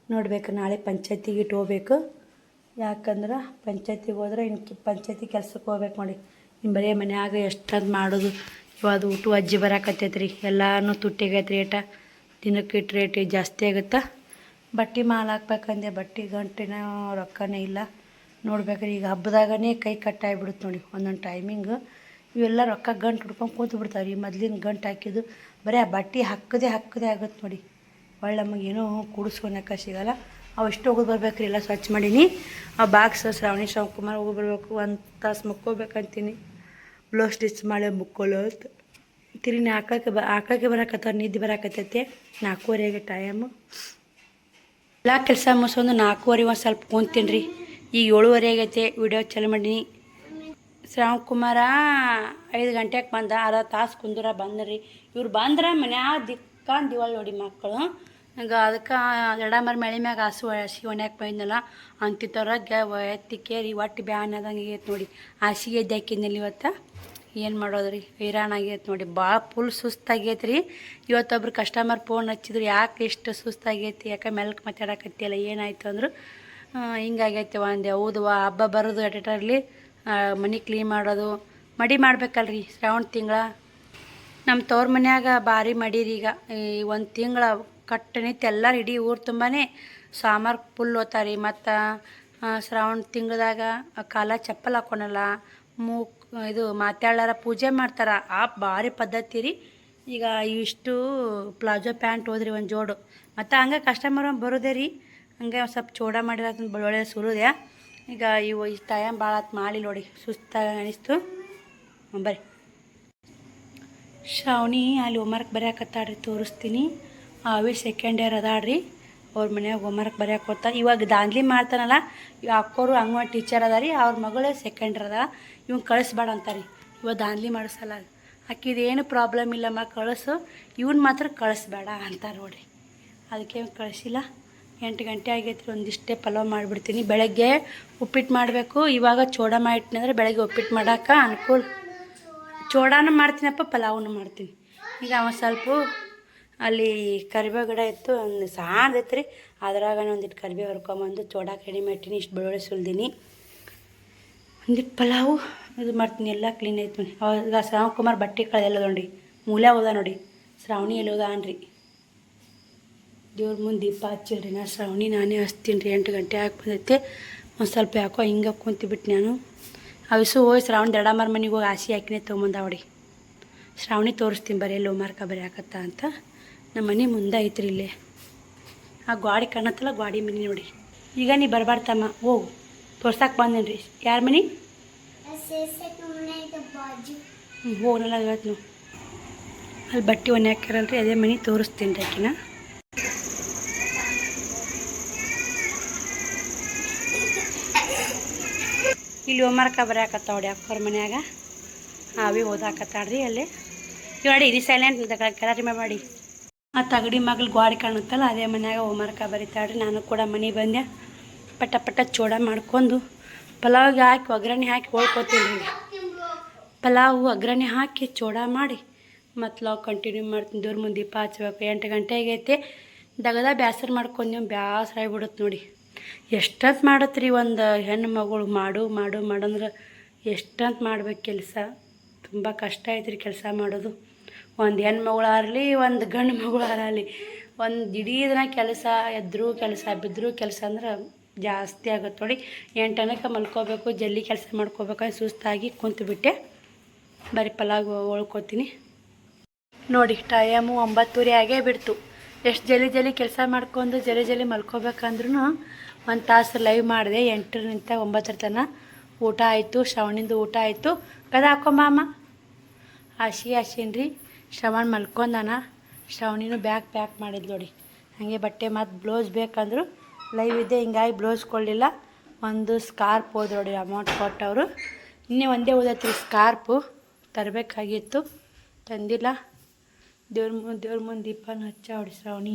ನೋಡ್ಬೇಕು ನಾಳೆ ಪಂಚಾಯತಿಗೆ ಇಟ್ಟು ಹೋಗ್ಬೇಕು. ಯಾಕಂದ್ರೆ ಪಂಚಾಯತಿಗೆ ಹೋದ್ರೆ ಇನ್ನು ಪಂಚಾಯತಿ ಕೆಲ್ಸಕ್ಕೆ ಹೋಗ್ಬೇಕು ನೋಡಿ. ಇನ್ನು ಬರೀ ಮನ್ಯಾಗ ಎಷ್ಟಂತ ಮಾಡೋದು. ಇವಾಗ ಊಟ ಅಜ್ಜಿ ಬರಾಕತ್ತೈತೆ ರೀ. ಎಲ್ಲನೂ ತುಟ್ಟಿಗೈತೆ ರೇಟ. ದಿನಕ್ಕೆ ಇಟ್ಟು ರೇಟ್ ಜಾಸ್ತಿ ಆಗುತ್ತೆ. ಬಟ್ಟೆ ಮಾಲ್ ಹಾಕ್ಬೇಕಂದೆ, ಬಟ್ಟೆ ಗಂಟಿನ ರೊಕ್ಕನೇ ಇಲ್ಲ. ನೋಡ್ಬೇಕ್ರಿ ಈಗ ಹಬ್ಬದಾಗನೇ ಕೈ ಕಟ್ಟಾಗಿಬಿಡುತ್ತೆ ನೋಡಿ ಒಂದೊಂದು ಟೈಮಿಂಗು. ಇವೆಲ್ಲ ರೊಕ್ಕ ಗಂಟು ಹುಡ್ಕೊಂಡು ಕೂತು ಬಿಡ್ತಾವೆ ರೀ. ಮೊದ್ಲಿನ ಗಂಟು ಹಾಕಿದ್ದು ಬರೀ ಆ ಬಟ್ಟೆ ಹಾಕದೇ ಆಗುತ್ತೆ ನೋಡಿ. ಒಳ್ಳೆ ನಮಗೇನೋ ಕೂಡಿಸ್ಕೊಳಕ್ಕೆ ಸಿಗಲ್ಲ. ಅವು ಇಷ್ಟು ಹೋಗೋದು ಬರ್ಬೇಕು ರೀ. ಎಲ್ಲ ಸ್ವಚ್ಛ ಮಾಡೀನಿ. ಆ ಬಾಕ್ಸ್ ಶ್ರಾವಣಿಕುಮಾರ್ ಹೋಗಿ ಬರಬೇಕು. 1 ತಾಸು ಮುಕ್ಕೋಬೇಕಂತೀನಿ. ಬ್ಲೌಸ್ ಸ್ಟಿಚ್ ಮಾಡಿ ಮುಕ್ಕೊಳ್ಳೋದು ತಿರುಗಿ ಹಾಕೋಕ್ಕೆ ಬರಾಕತ್ತ. ನಿದ್ದೆ ಬರಾಕತ್ತೈತೆ. 4:30 ಟೈಮು. ಎಲ್ಲ ಕೆಲಸ ಮುಗಿಸೊಂದು 4:30 ಒಂದು ಸ್ವಲ್ಪ ಕುಂತೀನಿ ರೀ. ಈಗ 7:30 ಆಗೈತೆ. ವಿಡಿಯೋ ಚಾಲು ಮಾಡೀನಿ. ಶ್ರಾವಣಕುಮಾರ 5 ಗಂಟೆಗೆ ಬಂದ. ಅರ್ಧ ತಾಸು ಕುಂದರ ಬಂದ್ರಿ. ಇವ್ರು ಬಂದ್ರೆ ಮನ್ಯಾಗ ದಿಕ್ಕಾನ್ ದಿವಾಳಿ ನೋಡಿ ಮಕ್ಕಳು. ಈಗ ಅದಕ್ಕೆ ಎಡಮರ ಮಳೆ ಮ್ಯಾಗ ಹಸಿ ಒಣ್ಯಾಕೆ ಬಂದಲ್ಲ ಅಂತಿತ್ತವ್ರಾಗ ಎತ್ತಿ ಕೇರಿ ಒಟ್ಟು ಬ್ಯಾನ್ ಆದಂಗೆ ಆಗೈತೆ ನೋಡಿ. ಹಾಸಿಗೆ ಎದ್ದು ಹಾಕಿದ್ನಿಲ್ಲ ಇವತ್ತು. ಏನು ಮಾಡೋದು ರೀ, ಹೈರಾಣ ಆಗೈತೆ ನೋಡಿ. ಭಾಳ ಫುಲ್ ಸುಸ್ತಾಗೈತೆ ರೀ. ಇವತ್ತೊಬ್ರು ಕಸ್ಟಮರ್ ಫೋನ್ ಹಚ್ಚಿದ್ರು, ಯಾಕೆ ಇಷ್ಟು ಸುಸ್ತಾಗೈತಿ, ಯಾಕೆ ಮೆಲ್ಕ್ ಮಾತಾಡಕತ್ತಿಯಲ್ಲ, ಏನಾಯ್ತು ಅಂದರು. ಹಿಂಗಾಗೈತೆ ಒಂದೆ. ಹೌದು, ಹಬ್ಬ ಬರೋದು ಎಟೆಟರ್ಲಿ ಮನೆ ಕ್ಲೀನ್ ಮಾಡೋದು, ಮಡಿ ಮಾಡ್ಬೇಕಲ್ರಿ. ಶ್ರಾವಣ ತಿಂಗಳ ನಮ್ಮ ತವ್ರ ಮನ್ಯಾಗ ಭಾರಿ ಮಡೀರಿ. ಈಗ ಈ 1 ತಿಂಗಳ ಕಟ್ಟನಿತ್ತು. ಎಲ್ಲರೂ ಇಡೀ ಊರು ತುಂಬಾ ಸಾಮಾರು ಫುಲ್ ಹೋಗ್ತಾರೆ. ಮತ್ತು ಶ್ರಾವಣ ತಿಂಗಳದಾಗ ಕಾಲ ಚಪ್ಪಲ್ ಹಾಕೊಳಲ್ಲ. ಇದು ಮಾತಾಡಾರ ಪೂಜೆ ಮಾಡ್ತಾರೆ. ಭಾರಿ ಪದ್ಧತಿ ರೀ. ಈಗ ಇಷ್ಟು ಪ್ಲಾಜೋ ಪ್ಯಾಂಟ್ ಹೋದ್ರಿ ಒಂದು ಜೋಡು. ಮತ್ತು ಹಂಗೆ ಕಸ್ಟಮರ್ ಬರೋದೇ ರೀ. ಹಂಗೆ ಒಂದು ಸ್ವಲ್ಪ ಚೂಡ ಮಾಡಿರೋದು ಒಳ್ಳೆ ಸುರುದೆ. ಈಗ ಇವು ಈ ಟೈಮ್ ಭಾಳ ಹೊತ್ತು ಮಾಡಿ ನೋಡಿ, ಸುಸ್ತಾಗ ಅನಿಸ್ತು. ಬರ್ರಿ ಶ್ರಾವಣಿ ಅಲ್ಲಿ ಹೋಮ್ವರ್ಕ್ ಬರೆಯಕತ್ತಾಡ್ರಿ, ತೋರಿಸ್ತೀನಿ. ಅವೇ ಸೆಕೆಂಡ್ ಇಯರ್ ಅದಾಡ್ರಿ. ಅವ್ರ ಮನ್ಯಾಗ ಹೋಮ್ವರ್ಕ್ ಬರೆಯಕ್ಕೆ ಹೋಗ್ತಾರೆ. ಇವಾಗ ದಾಂದ್ಲಿ ಮಾಡ್ತಾನಲ್ಲ, ಅಕ್ಕೋರು ಅಂಗನವಾಡಿ ಟೀಚರ್ ಅದ ರೀ. ಅವ್ರ ಮಗಳೇ ಸೆಕೆಂಡ್ ಇಯರ್ ಅದ. ಇವ್ನು ಕಳಿಸ್ಬೇಡ ಅಂತಾರೆ. ಇವಾಗ ದಾಂದ್ಲಿ ಮಾಡಿಸಲ್ಲ. ಆಕಿದೇನು ಪ್ರಾಬ್ಲಮ್ ಇಲ್ಲಮ್ಮ, ಕಳಿಸು. ಇವ್ನು ಮಾತ್ರ ಕಳಿಸ್ಬೇಡ ಅಂತಾರೆ ನೋಡ್ರಿ. ಅದಕ್ಕೆ ಕಳಿಸಿಲ್ಲ. 8 ಗಂಟೆ ಆಗೈತ್ರಿ. ಒಂದಿಷ್ಟೇ ಪಲಾವ್ ಮಾಡಿಬಿಡ್ತೀನಿ. ಬೆಳಗ್ಗೆ ಉಪ್ಪಿಟ್ಟು ಮಾಡಬೇಕು. ಇವಾಗ ಚೋಡ ಮಾಡಿಟ್ನಿ ಅಂದರೆ ಬೆಳಗ್ಗೆ ಉಪ್ಪಿಟ್ಟು ಮಾಡೋಕೆ ಅನುಕೂಲ. ಚೋಡಾನು ಮಾಡ್ತೀನಪ್ಪ, ಪಲಾವನು ಮಾಡ್ತೀನಿ. ಈಗ ಒಂದು ಸ್ವಲ್ಪ ಅಲ್ಲಿ ಕರಿಬೇವು ಗಿಡ ಇತ್ತು, ಒಂದು ಸಣ್ಣದೈತೆ ರೀ. ಅದ್ರಾಗ ಒಂದಿಟ್ಟು ಕರಿಬೇವು ಹರ್ಕೊಂಬಂದು ಚೋಡಾಕ್ಕೆ ರೆಡಿ ಮಾಡಿಟ್ಟಿನಿ. ಇಷ್ಟು ಬೆಳ್ಳುಳ್ಳಿ ಸುಲ್ದೀನಿ. ಒಂದಿಟ್ಟು ಪಲಾವು ಇದು ಮಾಡ್ತೀನಿ. ಎಲ್ಲ ಕ್ಲೀನ್ ಆಯ್ತು ನೋಡಿ. ಅವಾಗ ಶ್ರಾವಣಕುಮಾರ್ ಬಟ್ಟೆ ಕಳೆಯಲ್ಲ ನೋಡಿ. ಮೂಲೆ ಹೋದ ನೋಡಿ. ಶ್ರಾವಣಿ ಎಲ್ಲಿ ಹೋದ ಅನ್ರಿ. ದೇವ್ರ ಮುಂದೆ ದೀಪ ಹಚ್ಚಿಲ್ರಿ. ನಾ ಶ್ರಾವಣಿ ನಾನೇ ಹಚ್ತೀನಿ ರೀ. 8 ಗಂಟೆ ಹಾಕಿ ಬಂದೈತೆ. ಒಂದು ಸ್ವಲ್ಪ ಯಾಕೋ ಹಿಂಗೆ ಕುಂತಿಬಿಟ್ಟು ನಾನು. ಅವಿಸು ಹೋಗಿ ಶ್ರಾವಣಿ ದಡಮರ ಮನೆಗೆ ಹೋಗಿ ಹಾಸಿ ಹಾಕಿನೇ ತೊಗೊಂಬಂದಾವಡಿ. ಶ್ರಾವಣಿ ತೋರಿಸ್ತೀನಿ ಬರೀ ಎಲ್ಲಿ ಹೋಮ್ವರ್ಕ ಬರೆಯಾಕತ್ತ ಅಂತ. ನಮ್ಮ ಮನೆ ಮುಂದೆ ಐತ್ರಿ ಇಲ್ಲೇ. ಆ ಗಾಡಿ ಕಾಣತ್ತಲ್ಲ, ಗಾಡಿ ಮನೆ ನೋಡಿ. ಈಗ ನೀ ಬರಬಾರ್ದಮ್ಮ, ಹೋಗು. ತೋರ್ಸಕ್ಕೆ ಬಂದೇನಿ ರೀ. ಯಾರ ಮನೆ? ಹೋಗನಲ್ಲ ಇವತ್ತು ನಾವು. ಅಲ್ಲಿ ಬಟ್ಟೆ ಒಣೆ ಹಾಕ್ಯಾರಲ್ರಿ, ಅದೇ ಮನೆ ತೋರಿಸ್ತೀನಿ ರೀ ಆಕಿನ. ಇಲ್ಲಿ ಹೋಮ್ವರ್ಕ ಬರೆಯಾಕತ್ತಾವಡಿ ಅಕ್ಕವ್ರ ಮನ್ಯಾಗ. ಅವೇ ಓದಾಕತ್ತಾಡ್ರಿ ಅಲ್ಲೇ. ನೋಡಿ ಇದು ಸೈಲೆಂಟ್ ಗಲಾಟೆ ಮಾಡಿ. ಆ ತಗಡಿ ಮಗಳು ಗಾಡಿ ಕಾಣುತ್ತಲ್ಲ, ಅದೇ ಮನ್ಯಾಗ ಹೋಮ್ವರ್ಕ ಬರೀತಾಳ್ರಿ. ನಾನು ಕೂಡ ಮನೆಗೆ ಬಂದೆ. ಪಟ ಚೋಡ ಮಾಡ್ಕೊಂಡು ಪಲಾವ್ಗೆ ಹಾಕಿ ಒಗ್ಗರಣೆ ಹಾಕಿ ಹೋಳ್ಕೊತೀನಿ ರೀ. ಪಲಾವು ಒಗ್ಗರಣೆ ಹಾಕಿ ಚೋಡ ಮಾಡಿ ಮತ್ತು ಕಂಟಿನ್ಯೂ ಮಾಡ್ತೀನಿ. ದೇವ್ರ ಮುಂದೆ ದೀಪ ಹಚ್ಬೇಕು. 8 ಗಂಟೆ ಆಗೈತೆ. ದಗದ ಬೇಸರ ಮಾಡ್ಕೊಂಡು ಬೇಸರ ಆಗಿಬಿಡುತ್ತೆ ನೋಡಿ. ಎಷ್ಟಂತ ಮಾಡತ್ರಿ ಒಂದು ಹೆಣ್ಣು ಮಗಳು ಮಾಡು ಅಂದ್ರೆ ಎಷ್ಟಂತ ಮಾಡ್ಬೇಕು ಕೆಲಸ. ತುಂಬ ಕಷ್ಟ ಐತ್ರಿ ಕೆಲಸ ಮಾಡೋದು. ಒಂದು ಹೆಣ್ಮಗಳಾಗಲಿ ಒಂದು ಗಂಡು ಮಗಳಾಗಲಿ ಒಂದು ಇಡೀ ದಿನ ಕೆಲಸ, ಎದ್ದರೂ ಕೆಲಸ ಬಿದ್ದರೂ ಕೆಲಸ ಅಂದ್ರೆ ಜಾಸ್ತಿ ಆಗುತ್ತೆ ನೋಡಿ. 8 ತನಕ ಮಲ್ಕೋಬೇಕು, ಜಲ್ದಿ ಕೆಲಸ ಮಾಡ್ಕೋಬೇಕಂದ್ರೆ ಸುಸ್ತಾಗಿ ಕುಂತುಬಿಟ್ಟೆ. ಬರೀ ಪಲಾವ್ ಒಳ್ಕೊತೀನಿ ನೋಡಿ. ಟೈಮು 9:30 ಆಗೇ ಬಿಡ್ತು. ಎಷ್ಟು ಜಲ್ದಿ ಕೆಲಸ ಮಾಡ್ಕೊಂಡು ಜಲ್ದಿ ಮಲ್ಕೋಬೇಕಂದ್ರೂ 1 ತಾಸು ಲೈವ್ ಮಾಡಿದೆ. 8ರಿಂದ 9 ತನಕ ಊಟ ಆಯಿತು. ಶ್ರವಣಿಂದು ಊಟ ಆಯಿತು. ಕದ ಹಾಕೊಂಬ ಅಮ್ಮ. ಹಸಿನ್ರಿ. ಶ್ರವಣ್ ಮಲ್ಕೊಂಡಾನ. ಶ್ರವಣಿನೂ ಬ್ಯಾಗ್ ಪ್ಯಾಕ್ ಮಾಡಿದ್ ನೋಡಿ. ಹಾಗೆ ಬಟ್ಟೆ ಮತ್ತು ಬ್ಲೌಸ್ ಬೇಕಂದ್ರು ಲೈವ್ ಇದೆ, ಹಿಂಗಾಗಿ ಬ್ಲೌಸ್ ಕೊಡಲಿಲ್ಲ. ಒಂದು ಸ್ಕಾರ್ಪ್ ಹೋದ್ ನೋಡಿ ಅಮೌಂಟ್ ಕೊಟ್ಟವರು. ಇನ್ನೇ ಒಂದೇ ಓದತ್ರಿ ಸ್ಕಾರ್ಪು ತರಬೇಕಾಗಿತ್ತು, ತಂದಿಲ್ಲ. ದೇವ್ರ ಮುಂದೆ ದೀಪನ ಹೊಡಿ ಶ್ರಾವಣಿ.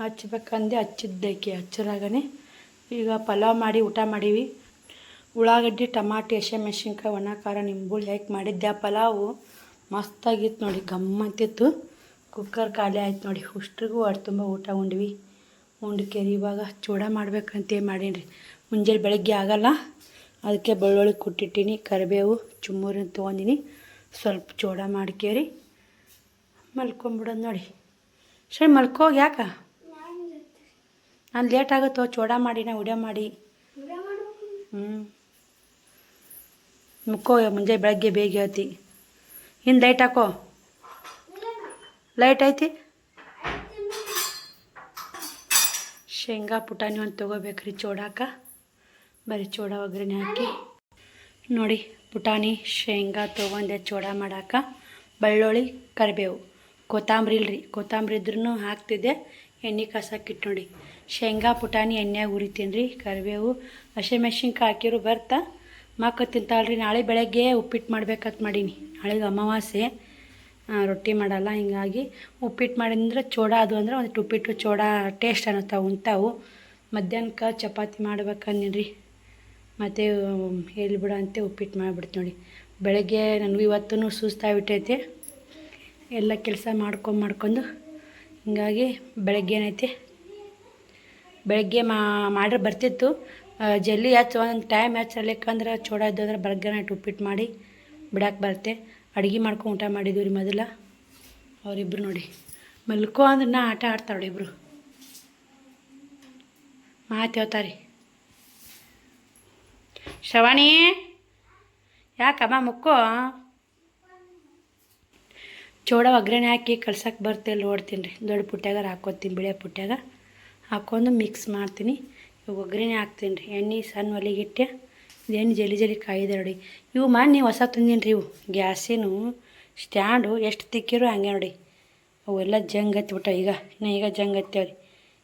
ಹಚ್ಬೇಕಂದೆ ಹಚ್ಚಿದ್ದಕ್ಕೆ ಹಚ್ಚರಾಗನೆ. ಈಗ ಪಲಾವ್ ಮಾಡಿ ಊಟ ಮಾಡೀವಿ. ಉಳ್ಳಾಗಡ್ಡಿ, ಟಮಾಟಿ, ಹಸಿಮೆಣ್ಸಿನ್ಕಾಯಿ, ಒಣ ಖಾರ, ನಿಂಬುಳಿ ಹಾಕಿ ಮಾಡಿದ್ದೆ. ಆ ಪಲಾವು ಮಸ್ತಾಗಿತ್ತು ನೋಡಿ, ಗಮ್ಮಂತಿತ್ತು. ಕುಕ್ಕರ್ ಖಾಲಿ ಆಯ್ತು ನೋಡಿ. ಅಷ್ಟ್ರಿಗೂ ಹೊಟ್ಟೆ ತುಂಬ ಊಟ ಉಂಡ್ವಿ. ಉಂಡ್ಕೇರಿ ಇವಾಗ ಚೂಡ ಮಾಡ್ಬೇಕಂತೇಳಿ ಮಾಡೀನಿ. ಮುಂಜಾನೆ ಬೆಳಗ್ಗೆ ಆಗಲ್ಲ, ಅದಕ್ಕೆ ಬೆಳ್ಳುಳ್ಳಿ ಕುಟ್ಟಿಟ್ಟಿನಿ, ಕರಿಬೇವು ಚುಮ್ಮೂರಿನ ತೊಗೊಂಡಿನಿ. ಸ್ವಲ್ಪ ಚೂಡ ಮಾಡ್ಕೇರಿ ಮಲ್ಕೊಂಬಿಡೋದು ನೋಡಿ. ಸರಿ ಮಲ್ಕೋಗಿ. ಯಾಕ ನಾನು ಲೇಟ್ ಆಗುತ್ತೋ ಚೂಡ ಮಾಡಿ ನಾ ವಿಡಿಯೋ ಮಾಡಿ. ಮುಕ್ಕೋ ಮುಂಜಾನೆ ಬೆಳಗ್ಗೆ ಬೇಗ ಹೇಳ್ತಿ. ಹಿಂದೆ ಲೈಟ್ ಹಾಕೋ. ಲೈಟ್ ಐತಿ. ಶೇಂಗಾ ಪುಟಾಣಿ ಒಂದು ತೊಗೋಬೇಕ್ರಿ ಚೂಡಾಕ. ಬರೀ ಚೂಡ ಒಗ್ಗರಣೆ ಹಾಕಿ ನೋಡಿ. ಪುಟಾಣಿ ಶೇಂಗಾ ತೊಗೊಂಡೆ ಚೂಡ ಮಾಡಾಕ. ಬೆಳ್ಳುಳ್ಳಿ, ಕರಿಬೇವು, ಕೊತ್ತಂಬರಿ ಇಲ್ರಿ, ಕೊತ್ತಂಬರಿ ಇದ್ರೂ ಹಾಕ್ತಿದ್ದೆ. ಎಣ್ಣೆ ಕಾಸಕ್ಕಿಟ್ಟು ನೋಡಿ. ಶೇಂಗಾ ಪುಟಾಣಿ ಎಣ್ಣೆಯಾಗ ಹುರಿತೀನಿ ರೀ. ಕರಿಬೇವು, ಹಸಿಮೆಣ್ಸಿನ್ಕಾಯಿ ಹಾಕಿರು ಬರ್ತಾ ಮಕ್ಕ ತಿಂತಾಳ್ರಿ. ನಾಳೆ ಬೆಳಗ್ಗೆ ಉಪ್ಪಿಟ್ಟು ಮಾಡ್ಬೇಕಂತ ಮಾಡೀನಿ. ನಾಳೆಗೆ ಅಮಾವಾಸ್ಯೆ, ರೊಟ್ಟಿ ಮಾಡಲ್ಲ. ಹಿಂಗಾಗಿ ಉಪ್ಪಿಟ್ಟು ಮಾಡಿದ್ರೆ ಚೂಡ ಅದು ಅಂದ್ರೆ ಒಂದು ಉಪ್ಪಿಟ್ಟು ಚೂಡ ಟೇಸ್ಟ್ ಅನ್ನತ್ತಾವು ಉಂತಾವು. ಮಧ್ಯಾಹ್ನಕ್ಕೆ ಚಪಾತಿ ಮಾಡ್ಬೇಕಂದಿನಿ. ಮತ್ತು ಎಲ್ಲಿ ಬಿಡ ಅಂತೆ ಉಪ್ಪಿಟ್ಟು ಮಾಡಿಬಿಡ್ತು ನೋಡಿ. ಬೆಳಗ್ಗೆ ನನಗೂ ಇವತ್ತೂ ಸುಸ್ತಾಗ್ಬಿಟ್ಟೈತೆ ಎಲ್ಲ ಕೆಲಸ ಮಾಡ್ಕೊಂಡು. ಹಿಂಗಾಗಿ ಬೆಳಗ್ಗೆ ಏನೈತೆ ಬೆಳಗ್ಗೆ ಮಾಡ್ರೆ ಬರ್ತಿತ್ತು ಜಲ್ದಿ. ಒಂದು ಟೈಮ್ ಹಚ್ಚಲಿಕ್ಕಂದ್ರೆ ಚೂಡ ಇದ್ದು ಅಂದ್ರೆ ಬೆಳಗ್ಗೆ ನೈಟ್ ಉಪ್ಪಿಟ್ಟು ಮಾಡಿ ಬಿಡಕ್ಕೆ ಬರುತ್ತೆ. ಅಡುಗೆ ಮಾಡ್ಕೊಂಡು ಊಟ ಮಾಡಿದ್ದೀವಿ ರೀ ಮೊದಲ. ಅವರಿಬ್ರು ನೋಡಿ ಮಲ್ಕೋ ಅಂದ್ರೆ ನಾ ಆಟ ಆಡ್ತಾಳೆ ನೋಡಿ. ಇಬ್ಬರು ಮಾತು ಹೇಳ್ತಾರೆ. ಶ್ರವಣಿ ಯಾಕಮ್ಮ ಮುಕ್ಕೋ. ಚೂಡ ಒಗ್ಗರಣೆ ಹಾಕಿ ಕಳ್ಸಕ್ಕೆ ಬರ್ತೆ ನೋಡ್ತೀನಿ ರೀ. ದೊಡ್ಡ ಪುಟ್ಟ್ಯಾಗ ಹಾಕ್ಕೊತೀನಿ, ಬಿಳೆ ಪುಟ್ಟ್ಯಾಗ ಹಾಕ್ಕೊಂಡು ಮಿಕ್ಸ್ ಮಾಡ್ತೀನಿ. ಒಗ್ಗರಣೆ ಹಾಕ್ತೀನಿ ರೀ. ಎಣ್ಣೆ ಸಣ್ಣ ಒಲೆಗಿಟ್ಟೆ. ಇದೇನು ಜಲ್ದಿ ಕಾಯಿದೆ ನೋಡಿ. ಇವು ಮಾಡಿ ನೀವು ಹೊಸ ತಂದೀನಿ ರೀ. ಇವು ಗ್ಯಾಸಿನ ಸ್ಟ್ಯಾಂಡು ಎಷ್ಟು ತಿಕ್ಕಿರೋ ಹಂಗೆ ನೋಡಿ. ಅವೆಲ್ಲ ಜಂಗ್ ಹತ್ತಿಬಿಟ್ಟ. ಈಗ ಜಂಗ್ ಹತ್ತೇವ್ರಿ.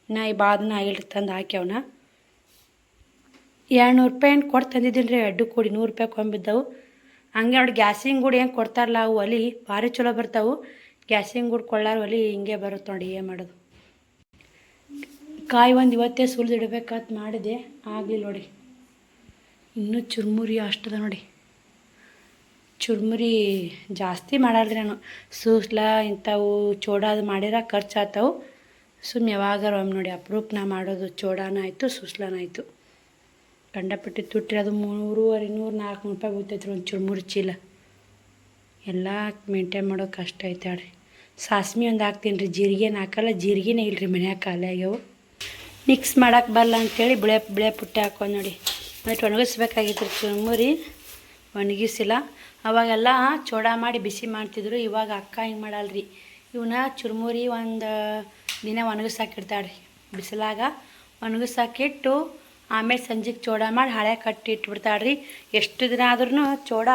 ಇನ್ನು ಈ ಬಾದನ್ನ ಆಗಿಲ್ರಿ ತಂದು ಹಾಕ್ಯಾವನ. 200 ರೂಪಾಯಿ ಏನು ಕೊಟ್ಟು ತಂದಿದ್ದೀನಿ ರೀ. 2 ಕೂಡಿ 100 ರೂಪಾಯಿ ಕೊಂಬಿದ್ದವು. ಹಂಗೆ ನೋಡಿ. ಗ್ಯಾಸಿನ ಗೂಡು ಏನು ಕೊಡ್ತಾರಲ್ಲ ಅವು ಒಲೆ ಭಾರಿ ಚಲೋ ಬರ್ತಾವೆ. ಗ್ಯಾಸಿನ ಗೂಡು ಕೊಳ್ಳಾರ ಒಲೆ ಹಿಂಗೆ ಬರುತ್ತೆ ನೋಡಿ. ಏನು ಮಾಡೋದು. ಕಾಯಿ ಒಂದು ಇವತ್ತೇ ಸುಲಿದು ಇಡಬೇಕಂತ ಮಾಡಿದೆ, ಆಗಲಿ ನೋಡಿ. ಇನ್ನೂ ಚುರುಮುರಿ ಅಷ್ಟದ ನೋಡಿ. ಚುರುಮುರಿ ಜಾಸ್ತಿ ಮಾಡಲ್ರಿ ನಾನು. ಸೂಸ್ಲ ಇಂಥವು ಚೂಡಾದು ಮಾಡಿರ ಖರ್ಚು ಆಗ್ತಾವೆ. ಸುಮ್ಮನೆ ಯಾವಾಗಾರ ಒಮ್ಮೆ ನೋಡಿ ಅಪ್ರೂಪನ ಮಾಡೋದು. ಚೂಡಾನ ಆಯಿತು, ಸೂಸ್ಲನ ಆಯಿತು. ಕಂಡಪಟ್ಟಿ ತುಟ್ಟಿ ಅದು 300, 400 ರೂಪಾಯಿ ಹೋಗ್ತೈತ್ರಿ ಒಂದು ಚುರುಮುರಿ ಚೀಲ. ಎಲ್ಲ ಮೇಂಟೈನ್ ಮಾಡೋದು ಕಷ್ಟ ಐತೆ ಹೇಳ್ರಿ. ಸಾಸ್ಮಿ ಒಂದು ಹಾಕ್ತೀನಿ ರೀ. ಜೀರಿಗೆನ ಹಾಕಲ್ಲ, ಜೀರಿಗೆನೇ ಇಲ್ಲರಿ ಮನ್ಯಾಗ ಖಾಲಿ ಆಗ್ಯಾವು. ಮಿಕ್ಸ್ ಮಾಡೋಕೆ ಬರಲ್ಲ ಅಂಥೇಳಿ ಬಿಳೆ ಪುಟ್ಟಿ ಹಾಕೊಂಡು ನೋಡಿ. ಮತ್ತು ಒಣಗಿಸ್ಬೇಕಾಗಿತ್ತು ರೀ ಚುರುಮುರಿ, ಒಣಗಿಸಿಲ್ಲ. ಅವಾಗೆಲ್ಲ ಚೂಡ ಮಾಡಿ ಬಿಸಿ ಮಾಡ್ತಿದ್ರು. ಇವಾಗ ಅಕ್ಕ ಹಿಂಗೆ ಮಾಡಲ್ರಿ. ಇವನ್ನ ಚುರುಮುರಿ ಒಂದು ದಿನ ಒಣಗಿಸಾಕಿಡ್ತಾಳ್ರಿ ಬಿಸಿಲಾಗ. ಒಣಗಿಸಾಕಿಟ್ಟು ಆಮೇಲೆ ಸಂಜೆಗೆ ಚೂಡ ಮಾಡಿ ಹಳೆ ಕಟ್ಟಿ ಇಟ್ಬಿಡ್ತಾಳ್ರಿ. ಎಷ್ಟು ದಿನ ಆದ್ರೂ ಚೂಡ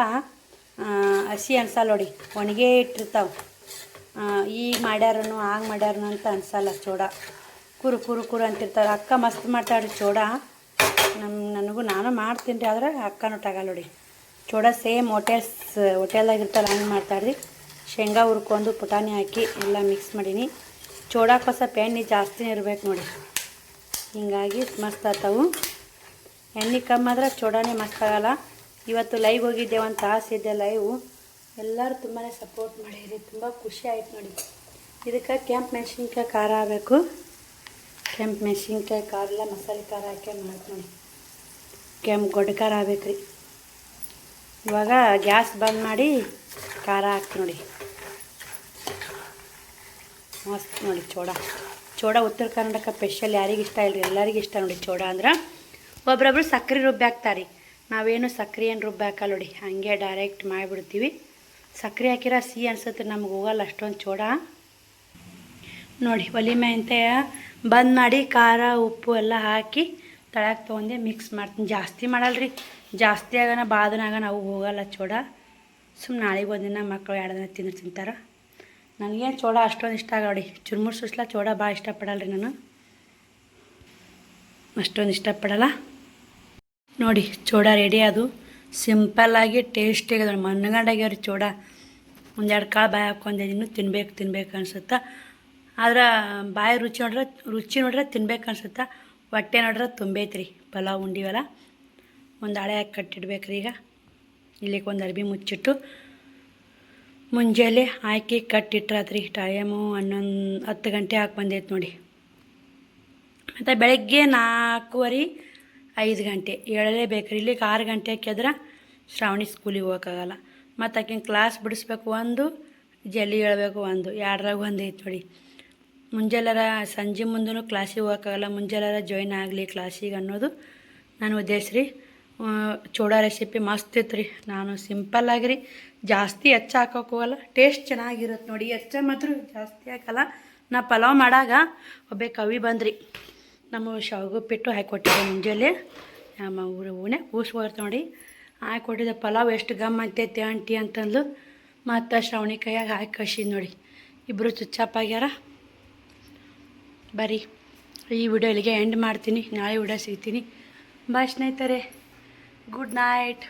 ಹಸಿ ಅನ್ಸಲ್ಲ ನೋಡಿ. ಒಣಗೇ ಇಟ್ಟಿರ್ತಾವೆ. ಈಗ ಮಾಡ್ಯಾರನು ಆಗ ಮಾಡ್ಯಾರನು ಅಂತ ಅನ್ಸಲ್ಲ. ಚೂಡ ಕುರು ಅಂತಿರ್ತಾರೆ. ಅಕ್ಕ ಮಸ್ತ್ ಮಾಡ್ತಾಳ್ರಿ ಚೂಡ. ನಾನು ಮಾಡ್ತೀನಿ ರೀ. ಆದ್ರೆ ಅಕ್ಕನೂ ಟಗಲ್ಲ ನೋಡಿ. ಚೂಡ ಸೇಮ್ ಹೋಟೆಲ್ದಾಗ ಇರ್ತಾರ ಹಂಗೆ ಮಾಡ್ತಾಳ್ರಿ. ಶೇಂಗಾ ಹುರ್ಕೊಂಡು ಪುಟಾಣಿ ಹಾಕಿ ಎಲ್ಲ ಮಿಕ್ಸ್ ಮಾಡೀನಿ. ಚೂಡಕ್ಕೆ ಸ್ವಲ್ಪ ಎಣ್ಣೆ ಜಾಸ್ತಿನೇ ಇರ್ಬೇಕು ನೋಡಿ. ಹಿಂಗಾಗಿ ಮಸ್ತ್ ಆಗ್ತಾವು. ಎಣ್ಣೆ ಕಮ್ಮಿ ಆದ್ರೆ ಚೂಡಾನೇ ಮಸ್ತ್ ಆಗಲ್ಲ. ಇವತ್ತು ಲೈವ್ ಹೋಗಿದ್ದೆ, ಒಂದು ತಾಸಿದ್ದೆ ಲೈವು. ಎಲ್ಲರೂ ತುಂಬಾ ಸಪೋರ್ಟ್ ಮಾಡಿರಿ. ತುಂಬ ಖುಷಿ ಆಯ್ತು ನೋಡಿ. ಇದಕ್ಕೆ ಕೆಂಪು ಮೆಣಸಿನ್ಕಾಯಿ ಖಾರ ಆಗಬೇಕು. ಕೆಂಪು ಮೆಣಸಿನ್ಕಾಯಿ ಖಾರ ಎಲ್ಲ ಮಸಾಲೆ ಖಾರ ಹಾಕಿ ಮಾಡಿ ನೋಡಿ. ಕೆಂಪು ಗೊಡ್ಡ ಖಾರ ಆಗ್ಬೇಕು ರೀ. ಇವಾಗ ಗ್ಯಾಸ್ ಬಂದ್ ಮಾಡಿ ಖಾರ ಹಾಕಿ ನೋಡಿ. ಮಸ್ತ್ ನೋಡಿ ಚೋಡ ಉತ್ತರ ಕರ್ನಾಟಕ ಸ್ಪೆಷಲ್. ಯಾರಿಗೆ ಇಷ್ಟ ಇಲ್ಲರಿ, ಎಲ್ಲರಿಗೂ ಇಷ್ಟ ನೋಡಿ ಚೋಡ ಅಂದ್ರೆ. ಒಬ್ರೊಬ್ರು ಸಕ್ಕರೆ ರುಬ್ಬಿ ಹಾಕ್ತಾರೆ, ನಾವೇನು ಸಕ್ಕರೆ ಏನು ರುಬ್ಬಿ ಹಾಕಲ್ಲ ನೋಡಿ, ಹಾಗೆ ಡೈರೆಕ್ಟ್ ಮಾಡಿಬಿಡ್ತೀವಿ. ಸಕ್ಕರೆ ಹಾಕಿರ ಸಿಹಿ ಅನ್ಸುತ್ತೆ, ನಮ್ಗೆ ಹೋಗಲ್ಲ ಅಷ್ಟೊಂದು ಚೋಡ ನೋಡಿ. ಒಲೆ ಮೆಂತೆ ಬಂದ್ ಮಾಡಿ ಖಾರ ಉಪ್ಪು ಎಲ್ಲ ಹಾಕಿ ತಳಕ್ಕೆ ತೊಗೊಂಡೆ ಮಿಕ್ಸ್ ಮಾಡ್ತೀನಿ. ಜಾಸ್ತಿ ಮಾಡಲ್ರಿ, ಜಾಸ್ತಿ ಆಗೋಣ ಭಾಳ ದಿನ ಆಗೋಣ ಅವು ಹೋಗಲ್ಲ ಚೋಡ. ಸುಮ್ಮನೆ ನಾಳೆಗೆ ಒಂದಿನ ಮಕ್ಕಳು 2 ದಿನ ತಿಂತಾರೆ. ನನಗೇನು ಚೋಡ ಅಷ್ಟೊಂದು ಇಷ್ಟ ಆಗ ನೋಡಿ. ಚುರ್ಮುರ್ ಸುಸ್ಲ ಚೋಡ ಭಾಳ ಇಷ್ಟಪಡಲ್ರಿ, ನಾನು ಅಷ್ಟೊಂದು ಇಷ್ಟಪಡಲ್ಲ ನೋಡಿ. ಚೋಡ ರೆಡಿ, ಅದು ಸಿಂಪಲ್ಲಾಗಿ ಟೇಸ್ಟಿಗೆ ನೋಡಿ. ಮಣ್ಣಗಂಡಾಗ್ಯಾವ್ರಿ ಚೋಡ. 1-2 ಕಾಳು ಬಾಯಿ ಹಾಕ್ಕೊಂಡೆ, ಇನ್ನೂ ತಿನ್ಬೇಕು ಅನ್ಸುತ್ತೆ. ಆದ್ರೆ ಬಾಯಿ ರುಚಿ ನೋಡ್ರೆ ತಿನ್ಬೇಕು ಅನ್ಸುತ್ತೆ. ಹೊಟ್ಟೆ ನೋಡ್ರೆ ತುಂಬೈತ್ರಿ. ಪಲಾವ್ ಉಂಡಿವಲ್ಲ, ಒಂದು ಹಳೆ ಹಾಕಿ ಕಟ್ಟಿಡ್ಬೇಕ್ರಿ. ಈಗ ಇಲ್ಲಿಗೆ ಒಂದು ಅರ್ಬಿ ಮುಚ್ಚಿಟ್ಟು ಮುಂಜಾನೆ ಹಾಕಿ ಕಟ್ಟಿಟ್ರಾತ್ರಿ. ಟೈಮು 10 ಗಂಟೆ ಹಾಕಿ ಬಂದೈತೆ ನೋಡಿ. ಮತ್ತು ಬೆಳಗ್ಗೆ 4:15 ಗಂಟೆ ಏಳಲೇಬೇಕ್ರಿ. ಇಲ್ಲಿಗೆ 6 ಗಂಟೆಗೆ ಎದ್ರೆ ಶ್ರಾವಣಿ ಸ್ಕೂಲಿಗೆ ಹೋಗೋಕ್ಕಾಗಲ್ಲ. ಮತ್ತು ಆಕಿನ ಕ್ಲಾಸ್ ಬಿಡಿಸ್ಬೇಕು, ಒಂದು ಜಲ್ದಿ ಹೇಳ್ಬೇಕು, ಒಂದು 2ರಾಗ ಒಂದು ಐತೆ ನೋಡಿ. ಮುಂಜಾನೆರ ಸಂಜೆ ಮುಂದೂ ಕ್ಲಾಸಿಗೆ ಹೋಗೋಕ್ಕಾಗಲ್ಲ, ಮುಂಜಾನೆರ ಜಾಯ್ನ್ ಆಗಲಿ ಕ್ಲಾಸಿಗೆ ಅನ್ನೋದು ನನ್ನ ಉದ್ದೇಶ ರೀ. ಚೋಡ ರೆಸಿಪಿ ಮಸ್ತ್ ಇತ್ತು ರೀ. ನಾನು ಸಿಂಪಲ್ಲಾಗಿರಿ, ಜಾಸ್ತಿ ಹೆಚ್ಚು ಹಾಕೋಕೆ ಹೋಗಲ್ಲ, ಟೇಸ್ಟ್ ಚೆನ್ನಾಗಿರುತ್ತೆ ನೋಡಿ. ಹೆಚ್ಚು ಮಾತ್ರ ಜಾಸ್ತಿ ಹಾಕಲ್ಲ. ನಾ ಪಲಾವ್ ಮಾಡಾಗ ಒಬ್ಬ ಕವಿ ಬಂದ್ರಿ, ನಮ್ಮ ಶಾವಿಗೆ ಪಿಟ್ಟು ಹಾಕಿಕೊಟ್ಟಿದ್ದೆ ಮುಂಜಾನೆ. ನಮ್ಮ ಊನೆ ಕೂಸ್ಕೊಡ್ತು ನೋಡಿ, ಹಾಕಿಕೊಟ್ಟಿದ್ದೆ. ಪಲಾವ್ ಎಷ್ಟು ಗಮ್ ಅಂತೈತಿ ಆಂಟಿ ಅಂತಂದು ಮತ್ತು ಶ್ರಾವಣಿ ಕೈಯಾಗ ಹಾಕಿ ಕಸಿದ್ ನೋಡಿ. ಇಬ್ಬರು ಚುಚ್ಚಾಪಾಗ್ಯಾರ. ಬರೀ ಈ ವಿಡಿಯೋ ಇಲ್ಲಿಗೆ ಎಂಡ್ ಮಾಡ್ತೀನಿ. ನಾಳೆ ವಿಡಿಯೋ ಸಿಗ್ತೀನಿ. ಬಾಯ್ ಸ್ನೇಹಿತರೆ, ಗುಡ್ ನೈಟ್.